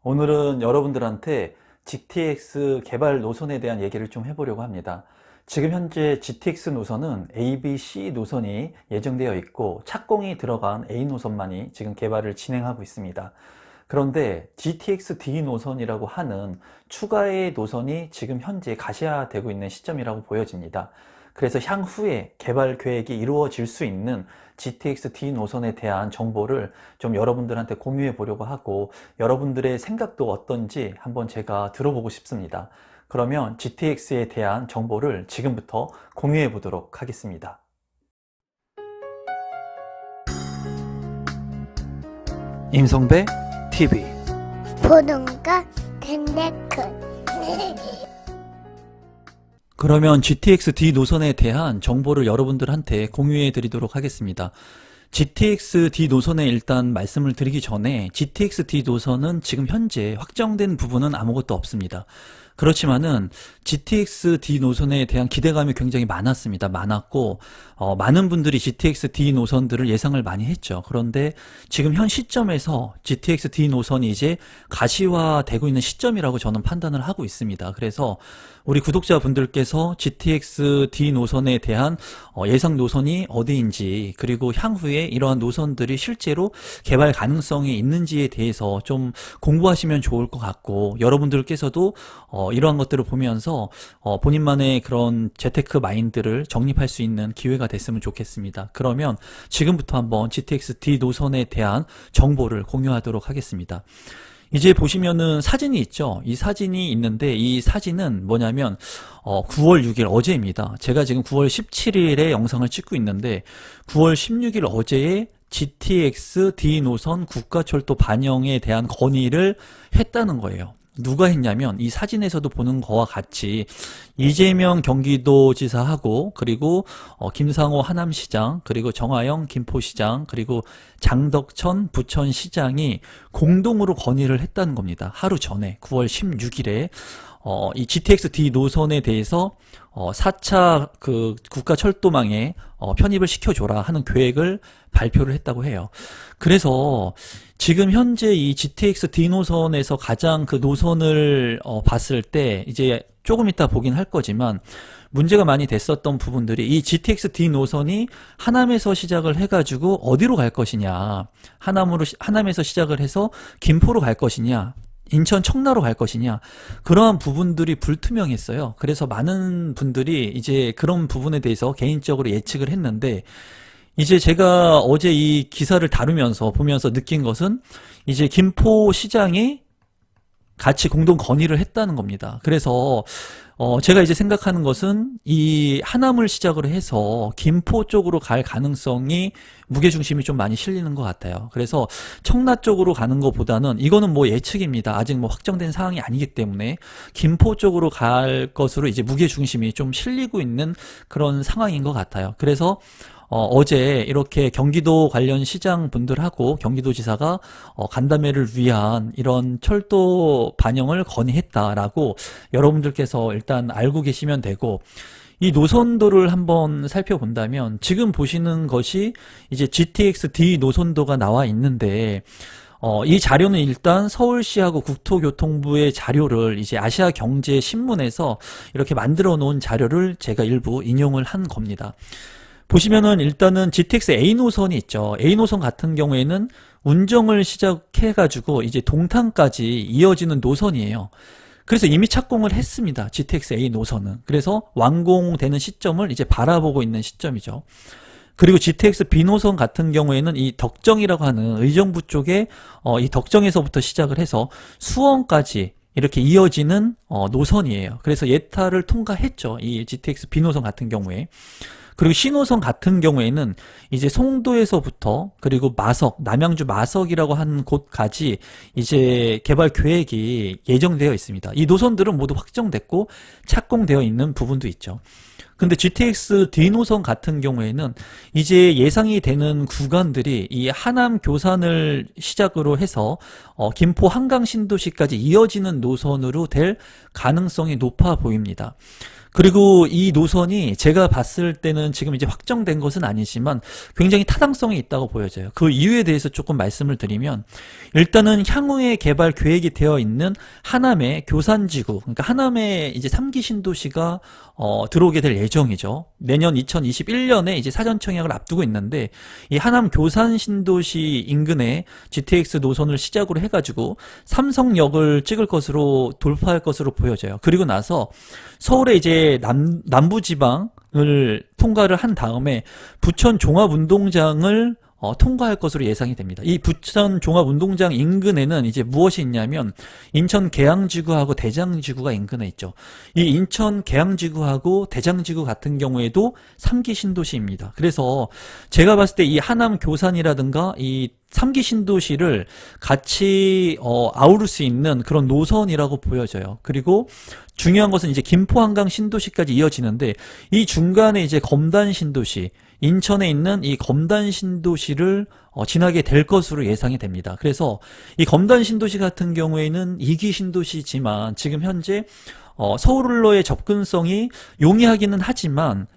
오늘은 여러분들한테 GTX 개발 노선에 대한 얘기를 좀 해보려고 합니다. 지금 현재 GTX 노선은 A, B, C 노선이 예정되어 있고 착공이 들어간 A 노선만이 지금 개발을 진행하고 있습니다. 그런데 GTX D 노선이라고 하는 추가의 노선이 지금 현재 가시화되고 있는 시점이라고 보여집니다. 그래서 향후에 개발 계획이 이루어질 수 있는 GTX D 노선에 대한 정보를 좀 여러분들한테 공유해 보려고 하고, 여러분들의 생각도 어떤지 한번 제가 들어보고 싶습니다. 그러면 GTX에 대한 정보를 지금부터 공유해 보도록 하겠습니다. 임성배 TV. 보동과 덴데크. 그러면 GTX D 노선에 대한 정보를 여러분들한테 공유해 드리도록 하겠습니다. GTX D 노선에 일단 말씀을 드리기 전에, GTX D 노선은 지금 현재 확정된 부분은 아무것도 없습니다. 그렇지만은 GTX D 노선에 대한 기대감이 굉장히 많았고, 많은 분들이 GTX D 노선들을 예상을 많이 했죠. 그런데 지금 현 시점에서 GTX D 노선이 이제 가시화되고 있는 시점이라고 저는 판단을 하고 있습니다. 그래서 우리 구독자분들께서 GTX D 노선에 대한 예상 노선이 어디인지, 그리고 향후에 이러한 노선들이 실제로 개발 가능성이 있는지에 대해서 좀 공부하시면 좋을 것 같고, 여러분들께서도 이러한 것들을 보면서 본인만의 그런 재테크 마인드를 정립할 수 있는 기회가 됐으면 좋겠습니다. 그러면 지금부터 한번 GTX D 노선에 대한 정보를 공유하도록 하겠습니다. 이제 보시면은 사진이 있죠. 이 사진이 있는데, 이 사진은 뭐냐면 9월 6일 어제입니다. 제가 지금 9월 17일에 영상을 찍고 있는데, 9월 16일 어제에 GTX D 노선 국가철도 반영에 대한 건의를 했다는 거예요. 누가 했냐면, 이 사진에서도 보는 거와 같이 이재명 경기도지사하고, 그리고 김상호 하남시장, 그리고 정하영 김포시장, 그리고 장덕천 부천시장이 공동으로 건의를 했다는 겁니다. 하루 전에 9월 16일에 이 GTX D 노선에 대해서 4차 그 국가철도망에 편입을 시켜줘라 하는 계획을 발표를 했다고 해요. 그래서 지금 현재 이 GTX D 노선에서 가장 그 노선을 봤을 때, 이제 조금 이따 보긴 할 거지만, 문제가 많이 됐었던 부분들이, 이 GTX D 노선이 하남에서 시작을 해가지고 어디로 갈 것이냐, 하남에서 시작을 해서 김포로 갈 것이냐, 인천 청라로 갈 것이냐, 그러한 부분들이 불투명했어요. 그래서 많은 분들이 이제 그런 부분에 대해서 개인적으로 예측을 했는데, 이제 제가 어제 이 기사를 다루면서 보면서 느낀 것은, 이제 김포시장이 같이 공동 건의를 했다는 겁니다. 그래서 제가 이제 생각하는 것은, 이 하남을 시작으로 해서 김포 쪽으로 갈 가능성이 무게중심이 좀 많이 실리는 것 같아요. 그래서 청라 쪽으로 가는 것보다는, 이거는 뭐 예측입니다. 아직 뭐 확정된 사항이 아니기 때문에, 김포 쪽으로 갈 것으로 이제 무게중심이 좀 실리고 있는 그런 상황인 것 같아요. 그래서 어제 이렇게 경기도 관련 시장분들하고 경기도지사가 간담회를 위한 이런 철도 반영을 건의했다라고 여러분들께서 일단 알고 계시면 되고, 이 노선도를 한번 살펴본다면, 지금 보시는 것이 이제 GTX D 노선도가 나와 있는데, 이 자료는 일단 서울시하고 국토교통부의 자료를 이제 아시아경제신문에서 이렇게 만들어 놓은 자료를 제가 일부 인용을 한 겁니다. 보시면은 일단은 GTX A 노선이 있죠. A 노선 같은 경우에는 운정을 시작해가지고 이제 동탄까지 이어지는 노선이에요. 그래서 이미 착공을 했습니다. GTX A 노선은. 그래서 완공되는 시점을 이제 바라보고 있는 시점이죠. 그리고 GTX B 노선 같은 경우에는 이 덕정이라고 하는 의정부 쪽에 이 덕정에서부터 시작을 해서 수원까지 이렇게 이어지는 노선이에요. 그래서 예타를 통과했죠. 이 GTX B 노선 같은 경우에. 그리고 신호선 같은 경우에는 이제 송도에서부터, 그리고 마석, 남양주 마석이라고 하는 곳까지 이제 개발 계획이 예정되어 있습니다. 이 노선들은 모두 확정됐고 착공되어 있는 부분도 있죠. 근데 GTX D 노선 같은 경우에는 이제 예상이 되는 구간들이 이 하남 교산을 시작으로 해서 김포 한강 신도시까지 이어지는 노선으로 될 가능성이 높아 보입니다. 그리고 이 노선이 제가 봤을 때는 지금 이제 확정된 것은 아니지만 굉장히 타당성이 있다고 보여져요. 그 이유에 대해서 조금 말씀을 드리면, 일단은 향후에 개발 계획이 되어 있는 하남의 교산지구, 그러니까 하남의 이제 3기 신도시가 들어오게 될 예정이죠. 내년 2021년에 이제 사전 청약을 앞두고 있는데, 이 하남 교산 신도시 인근에 GTX 노선을 시작으로 해가지고 삼성역을 찍을 것으로 돌파할 것으로 보여져요. 그리고 나서 서울에 이제 남부지방을 통과를 한 다음에 부천 종합운동장을 통과할 것으로 예상이 됩니다. 이 부천 종합운동장 인근에는 이제 무엇이 있냐면 인천 계양지구하고 대장지구가 인근에 있죠. 이 인천 계양지구하고 대장지구 같은 경우에도 3기 신도시입니다. 그래서 제가 봤을 때 이 하남 교산이라든가 이 3기 신도시를 같이 아우를 수 있는 그런 노선이라고 보여져요. 그리고 중요한 것은 이제 김포 한강 신도시까지 이어지는데, 이 중간에 이제 검단 신도시, 인천에 있는 이 검단 신도시를 지나게 될 것으로 예상이 됩니다. 그래서 이 검단 신도시 같은 경우에는 2기 신도시지만 지금 현재 서울로의 접근성이 용이하기는 하지만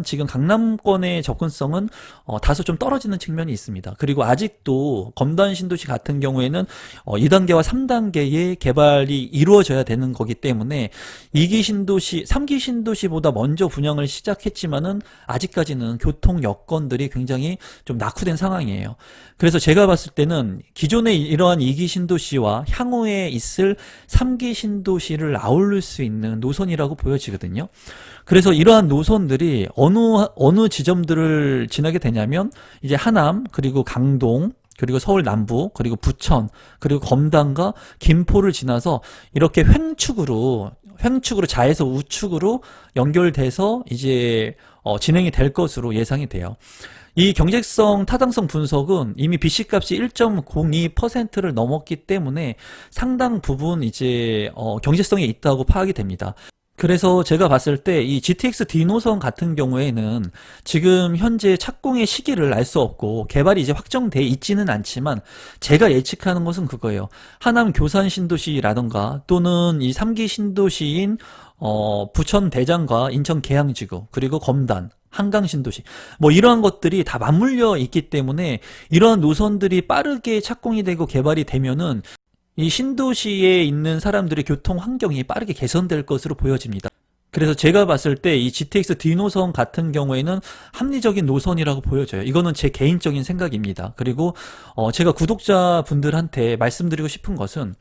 지금 강남권의 접근성은 다소 좀 떨어지는 측면이 있습니다. 그리고 아직도 검단 신도시 같은 경우에는 2단계와 3단계의 개발이 이루어져야 되는 거기 때문에 2기 신도시, 3기 신도시보다 먼저 분양을 시작했지만은 아직까지는 교통 여건들이 굉장히 좀 낙후된 상황이에요. 그래서 제가 봤을 때는 기존의 이러한 2기 신도시와 향후에 있을 3기 신도시를 아울릴 수 있는 노선이라고 보여지거든요. 그래서 이러한 노선들이 어느 지점들을 지나게 되냐면 이제 하남, 그리고 강동, 그리고 서울 남부, 그리고 부천, 그리고 검단과 김포를 지나서 이렇게 횡축으로 좌에서 우측으로 연결돼서 이제 진행이 될 것으로 예상이 돼요. 이 경제성 타당성 분석은 이미 BC값이 1.02%를 넘었기 때문에 상당 부분 이제 경제성이 있다고 파악이 됩니다. 그래서 제가 봤을 때 이 GTX D 노선 같은 경우에는 지금 현재 착공의 시기를 알 수 없고 개발이 이제 확정돼 있지는 않지만, 제가 예측하는 것은 그거예요. 하남 교산 신도시라던가 또는 이 3기 신도시인 부천 대장과 인천 계양지구, 그리고 검단, 한강 신도시, 뭐 이러한 것들이 다 맞물려 있기 때문에 이러한 노선들이 빠르게 착공이 되고 개발이 되면은 이 신도시에 있는 사람들의 교통 환경이 빠르게 개선될 것으로 보여집니다. 그래서 제가 봤을 때 이 GTX D 노선 같은 경우에는 합리적인 노선이라고 보여져요. 이거는 제 개인적인 생각입니다. 그리고 제가 구독자분들한테 말씀드리고 싶은 것은,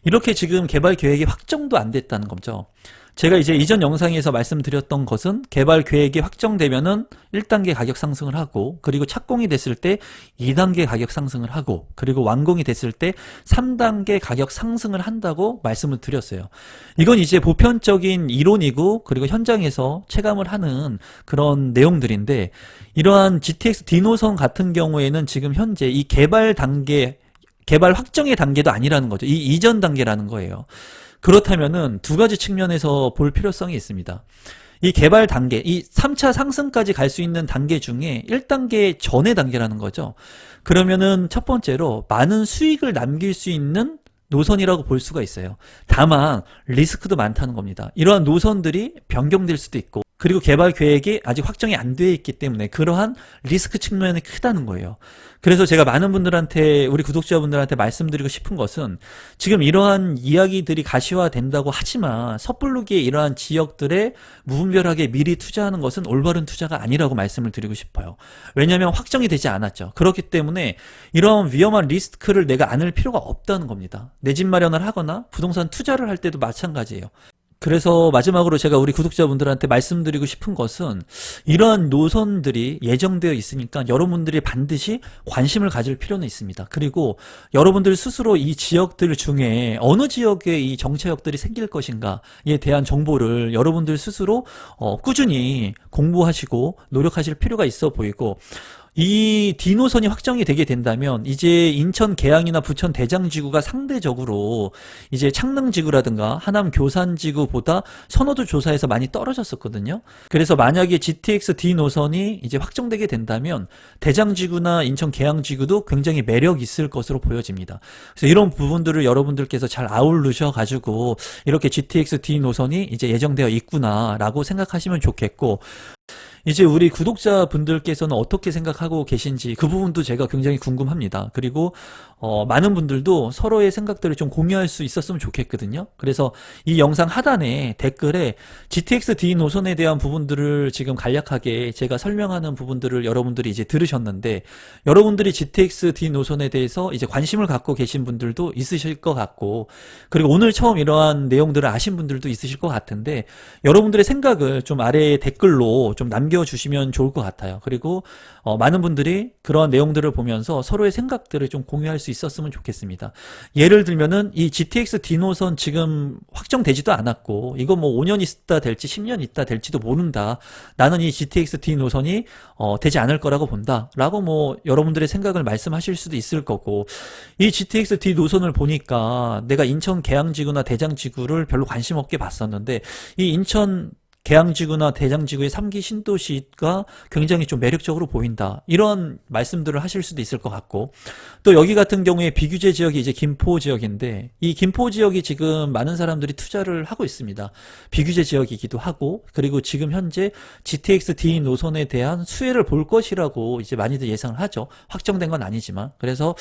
이렇게 지금 개발 계획이 확정도 안 됐다는 거죠. 제가 이제 이전 영상에서 말씀드렸던 것은 개발 계획이 확정되면은 1단계 가격 상승을 하고, 그리고 착공이 됐을 때 2단계 가격 상승을 하고, 그리고 완공이 됐을 때 3단계 가격 상승을 한다고 말씀을 드렸어요. 이건 이제 보편적인 이론이고, 그리고 현장에서 체감을 하는 그런 내용들인데, 이러한 GTX D 노선 같은 경우에는 지금 현재 이 개발 확정의 단계도 아니라는 거죠. 이 이전 단계라는 거예요. 그렇다면은 두 가지 측면에서 볼 필요성이 있습니다. 이 개발 단계, 이 3차 상승까지 갈 수 있는 단계 중에 1단계 전의 단계라는 거죠. 그러면은 첫 번째로 많은 수익을 남길 수 있는 노선이라고 볼 수가 있어요. 다만 리스크도 많다는 겁니다. 이러한 노선들이 변경될 수도 있고, 그리고 개발 계획이 아직 확정이 안 되어 있기 때문에 그러한 리스크 측면이 크다는 거예요. 그래서 제가 많은 분들한테, 우리 구독자분들한테 말씀드리고 싶은 것은, 지금 이러한 이야기들이 가시화된다고 하지만 섣부르게 이러한 지역들에 무분별하게 미리 투자하는 것은 올바른 투자가 아니라고 말씀을 드리고 싶어요. 왜냐하면 확정이 되지 않았죠. 그렇기 때문에 이런 위험한 리스크를 내가 안을 필요가 없다는 겁니다. 내 집 마련을 하거나 부동산 투자를 할 때도 마찬가지예요. 그래서 마지막으로 제가 우리 구독자분들한테 말씀드리고 싶은 것은, 이러한 노선들이 예정되어 있으니까 여러분들이 반드시 관심을 가질 필요는 있습니다. 그리고 여러분들 스스로 이 지역들 중에 어느 지역에 이 정체역들이 생길 것인가에 대한 정보를 여러분들 스스로 꾸준히 공부하시고 노력하실 필요가 있어 보이고, 이 D노선이 확정이 되게 된다면 이제 인천 계양이나 부천 대장지구가 상대적으로 이제 창릉지구라든가 하남 교산지구보다 선호도 조사에서 많이 떨어졌었거든요. 그래서 만약에 GTX D 노선이 이제 확정되게 된다면 대장지구나 인천 계양지구도 굉장히 매력 있을 것으로 보여집니다. 그래서 이런 부분들을 여러분들께서 잘 아우르셔 가지고 이렇게 GTX D 노선이 이제 예정되어 있구나라고 생각하시면 좋겠고, 이제 우리 구독자분들께서는 어떻게 생각하고 계신지 그 부분도 제가 굉장히 궁금합니다. 그리고 많은 분들도 서로의 생각들을 좀 공유할 수 있었으면 좋겠거든요. 그래서 이 영상 하단에 댓글에 GTX D 노선에 대한 부분들을 지금 간략하게 제가 설명하는 부분들을 여러분들이 이제 들으셨는데, 여러분들이 GTX D 노선에 대해서 이제 관심을 갖고 계신 분들도 있으실 것 같고, 그리고 오늘 처음 이러한 내용들을 아신 분들도 있으실 것 같은데, 여러분들의 생각을 좀 아래에 댓글로 좀 남겨주시면 좋을 것 같아요. 그리고 많은 분들이 그러한 내용들을 보면서 서로의 생각들을 좀 공유할 수 있었으면 좋겠습니다. 예를 들면은 이 GTX D 노선 지금 확정되지도 않았고, 이거 뭐 5년 있다 될지 10년 있다 될지도 모른다. 나는 이 GTX D 노선이 되지 않을 거라고 본다. 라고 뭐 여러분들의 생각을 말씀하실 수도 있을 거고, 이 GTX D 노선을 보니까 내가 인천 계양지구나 대장지구를 별로 관심 없게 봤었는데, 이 인천 계양지구나 대장지구의 3기 신도시가 굉장히 좀 매력적으로 보인다. 이런 말씀들을 하실 수도 있을 것 같고, 또 여기 같은 경우에 비규제 지역이 이제 김포 지역인데, 이 김포 지역이 지금 많은 사람들이 투자를 하고 있습니다. 비규제 지역이기도 하고, 그리고 지금 현재 GTX D 노선에 대한 수혜를 볼 것이라고 이제 많이들 예상을 하죠. 확정된 건 아니지만. 그래서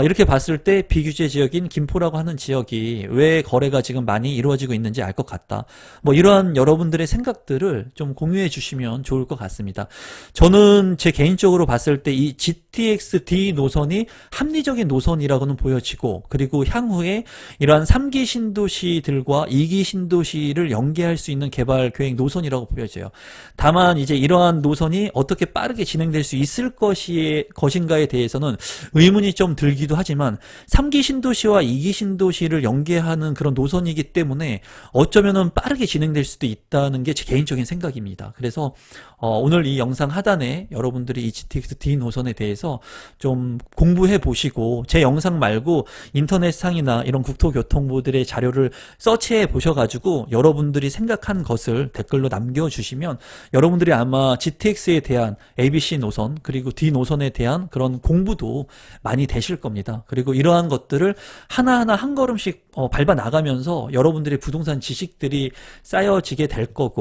이렇게 봤을 때 비규제 지역인 김포라고 하는 지역이 왜 거래가 지금 많이 이루어지고 있는지 알 것 같다. 뭐 이러한 여러분들의 생각들을 좀 공유해 주시면 좋을 것 같습니다. 저는 제 개인적으로 봤을 때 이 GTX D 노선이 합리적인 노선이라고는 보여지고, 그리고 향후에 이러한 3기 신도시들과 2기 신도시를 연계할 수 있는 개발 계획 노선이라고 보여져요. 다만 이제 이러한 노선이 어떻게 빠르게 진행될 수 있을 것인가에 대해서는 의문이 좀 들기도 하지만, 3기 신도시와 2기 신도시를 연계하는 그런 노선이기 때문에 어쩌면은 빠르게 진행될 수도 있다는 게 제 개인적인 생각입니다. 그래서 오늘 이 영상 하단에 여러분들이 이 GTX D 노선에 대해서 좀 공부해 보시고, 제 영상 말고 인터넷상이나 이런 국토교통부들의 자료를 서치해 보셔가지고 여러분들이 생각한 것을 댓글로 남겨주시면 여러분들이 아마 GTX에 대한 ABC 노선 그리고 D 노선에 대한 그런 공부도 많이 되실 겁니다. 그리고 이러한 것들을 하나하나 한 걸음씩 밟아 나가면서 여러분들의 부동산 지식들이 쌓여지게 될 거고,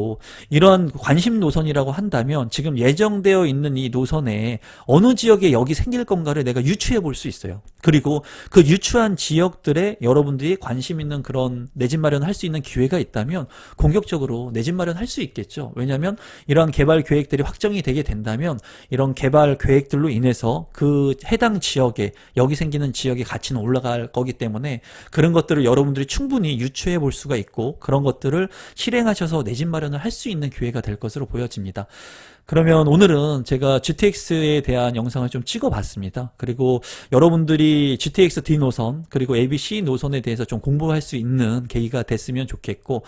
이러한 관심 노선이라고 한다면 지금 예정되어 있는 이 노선에 어느 지역에 여기 생길 건가를 내가 유추해 볼 수 있어요. 그리고 그 유추한 지역들에 여러분들이 관심 있는 그런 내 집 마련할 수 있는 기회가 있다면 공격적으로 내 집 마련할 수 있겠죠. 왜냐하면 이러한 개발 계획들이 확정이 되게 된다면 이런 개발 계획들로 인해서 그 해당 지역에 여기 생기는 지역의 가치는 올라갈 거기 때문에 그런 것들을 여러분들이 충분히 유추해 볼 수가 있고, 그런 것들을 실행하셔서 내 집 마련을 할 수 있는 기회가 될 것으로 보여집니다. 그러면 오늘은 제가 GTX에 대한 영상을 좀 찍어봤습니다. 그리고 여러분들이 GTX D 노선 그리고 ABC 노선에 대해서 좀 공부할 수 있는 계기가 됐으면 좋겠고,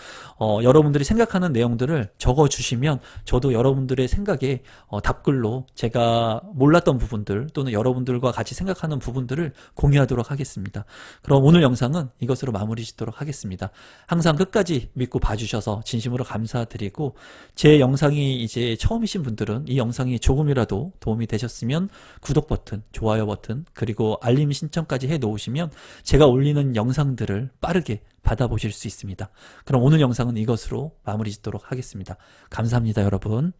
여러분들이 생각하는 내용들을 적어주시면 저도 여러분들의 생각에 답글로 제가 몰랐던 부분들 또는 여러분들과 같이 생각하는 부분들을 공유하도록 하겠습니다. 그럼 오늘 영상은 이것으로 마무리 짓도록 하겠습니다. 항상 끝까지 믿고 봐주셔서 진심으로 감사드리고, 제 영상이 이제 처음이신 분들은 이 영상이 조금이라도 도움이 되셨으면 구독 버튼, 좋아요 버튼, 그리고 알림 신청까지 해 놓으시면 제가 올리는 영상들을 빠르게 받아보실 수 있습니다. 그럼 오늘 영상은 이것으로 마무리 짓도록 하겠습니다. 감사합니다, 여러분.